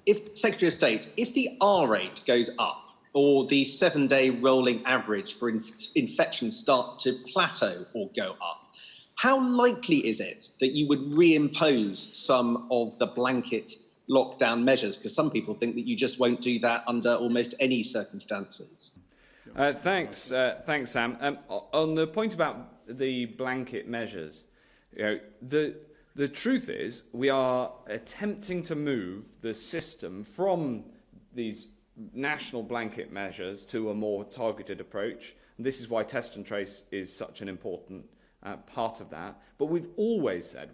if Secretary of State, if the R rate goes up, or the 7-day rolling average for infections start to plateau or go up, how likely is it that you would reimpose some of the blanket lockdown measures? Because some people think that you just won't do that under almost any circumstances. Thanks, Sam. On the point about the blanket measures, the truth is we are attempting to move the system from these national blanket measures to a more targeted approach. And this is why test and trace is such an important part of that. But we've always said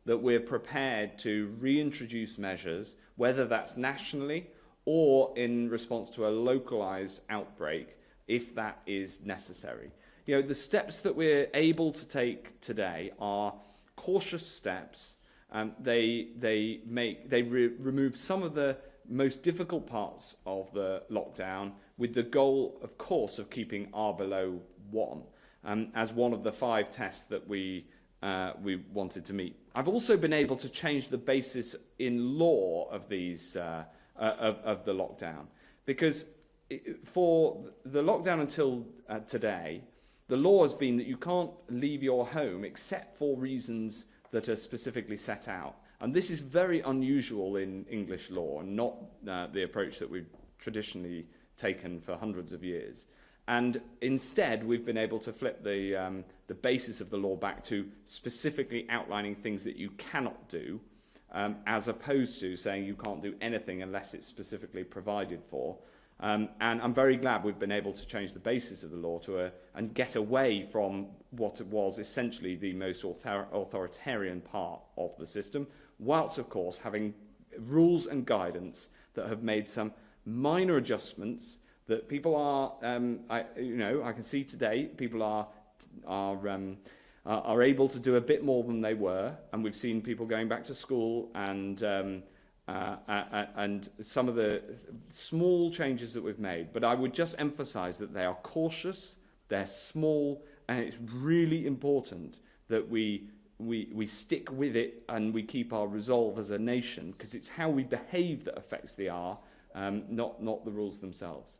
that we're prepared to reintroduce measures, whether that's nationally or in response to a localized outbreak, if that is necessary. The steps that we're able to take today are cautious steps. They remove some of the most difficult parts of the lockdown, with the goal, of course, of keeping R below 1 as one of the 5 tests that we wanted to meet. I've also been able to change the basis in law of these of the lockdown, because for the lockdown until today, the law has been that you can't leave your home except for reasons that are specifically set out. And this is very unusual in English law, and not the approach that we've traditionally taken for hundreds of years. And instead, we've been able to flip the basis of the law back to specifically outlining things that you cannot do, as opposed to saying you can't do anything unless it's specifically provided for. And I'm very glad we've been able to change the basis of the law and get away from what was essentially the most authoritarian part of the system, whilst, of course, having rules and guidance that have made some minor adjustments that people are, I can see today, people are able to do a bit more than they were, and we've seen people going back to school, and some of the small changes that we've made. But I would just emphasize that they are cautious, they're small, and it's really important that we stick with it and we keep our resolve as a nation, because it's how we behave that affects the R, not the rules themselves.